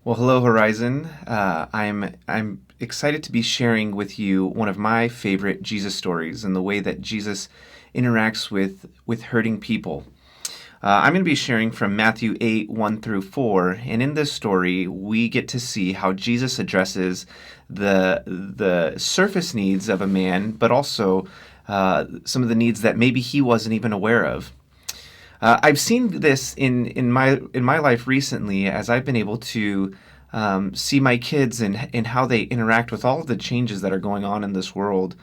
Well, hello, Horizon. I'm excited to be sharing with you one of my favorite Jesus stories and the way that Jesus interacts with hurting people. I'm going to be sharing from Matthew 8, 1 through 4. And in this story, we get to see how Jesus addresses the surface needs of a man, but also some of the needs that maybe he wasn't even aware of. I've seen this in my life recently as I've been able to see my kids and how they interact with all of the changes that are going on in this world.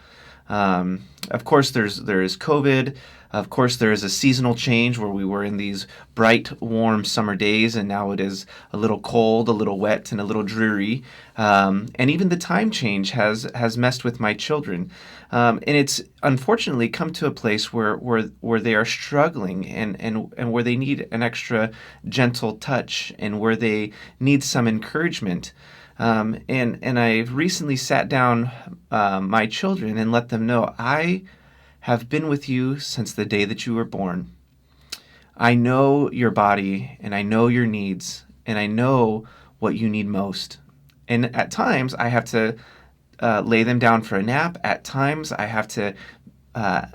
Of course, there is COVID. Of course, there is a seasonal change where we were in these bright, warm summer days, and now it is a little cold, a little wet, and a little dreary. And even the time change has messed with my children, and it's unfortunately come to a place where they are struggling and where they need an extra gentle touch and where they need some encouragement. And I've recently sat down my children and let them know I have been with you since the day that you were born. I know your body and I know your needs and I know what you need most. And at times I have to lay them down for a nap. At times I have to uh,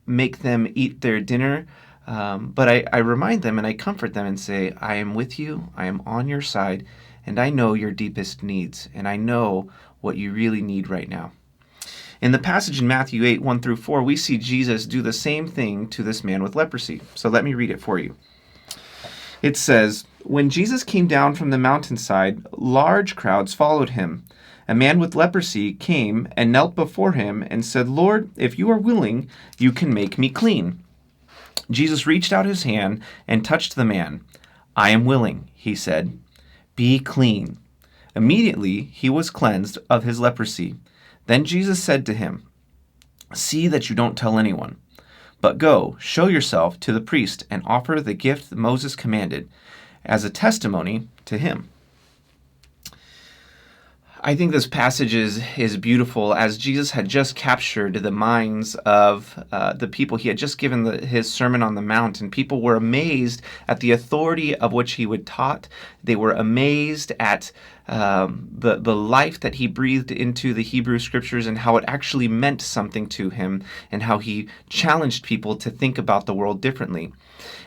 make them eat their dinner. But I remind them and I comfort them and say, I am with you, I am on your side, and I know your deepest needs, and I know what you really need right now. In the passage in Matthew 8, 1 through 4, we see Jesus do the same thing to this man with leprosy. So let me read it for you. It says, "When Jesus came down from the mountainside, large crowds followed him. A man with leprosy came and knelt before him and said, 'Lord, if you are willing, you can make me clean.' Jesus reached out his hand and touched the man. 'I am willing,' he said. 'Be clean.' Immediately he was cleansed of his leprosy. Then Jesus said to him, 'See that you don't tell anyone, but go, show yourself to the priest and offer the gift that Moses commanded as a testimony to him.'" I think this passage is beautiful as Jesus had just captured the minds of the people. He had just given his Sermon on the Mount, and people were amazed at the authority of which he would taught. They were amazed at the life that he breathed into the Hebrew Scriptures and how it actually meant something to him and how he challenged people to think about the world differently.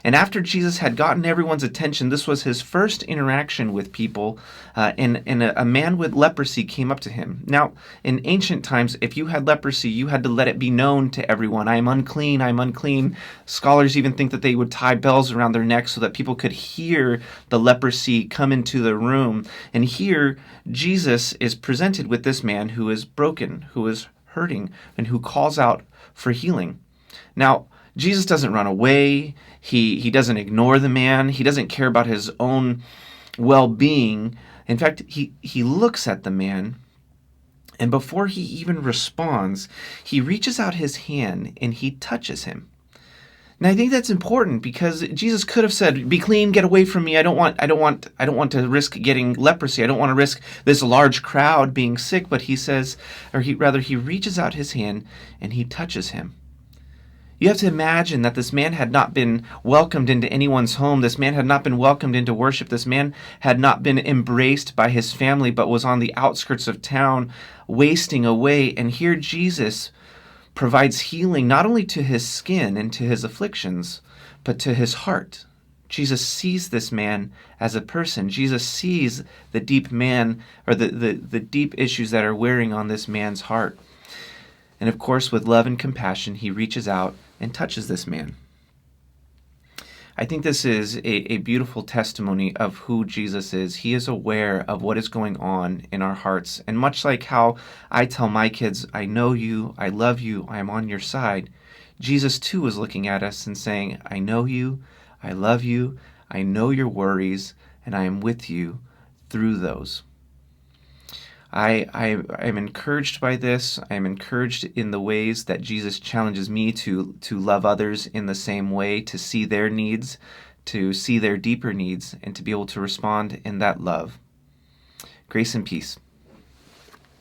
And after Jesus had gotten everyone's attention, this was his first interaction with people, and a man with leprosy came up to him. Now, in ancient times, if you had leprosy, you had to let it be known to everyone. I am unclean, I am unclean. Scholars even think that they would tie bells around their necks so that people could hear the leprosy come into the room. And here, Jesus is presented with this man who is broken, who is hurting, and who calls out for healing. Now, Jesus doesn't run away. He doesn't ignore the man. He doesn't care about his own well-being. In fact, he looks at the man, and before he even responds, he reaches out his hand and he touches him. And I think that's important because Jesus could have said, "Be clean, get away from me. I don't want to risk getting leprosy. I don't want to risk this large crowd being sick." But he says, he reaches out his hand and he touches him. You have to imagine that this man had not been welcomed into anyone's home. This man had not been welcomed into worship. This man had not been embraced by his family, but was on the outskirts of town, wasting away. And here Jesus provides healing not only to his skin and to his afflictions, but to his heart. Jesus sees this man as a person. Jesus sees the deep man, or the deep issues that are wearing on this man's heart. And of course, with love and compassion, he reaches out and touches this man. I think this is a beautiful testimony of who Jesus is. He is aware of what is going on in our hearts. And much like how I tell my kids, I know you, I love you, I am on your side, Jesus too is looking at us and saying, I know you, I love you, I know your worries, and I am with you through those. I am encouraged by this. I am encouraged in the ways that Jesus challenges me to love others in the same way, to see their needs, to see their deeper needs, and to be able to respond in that love. Grace and peace.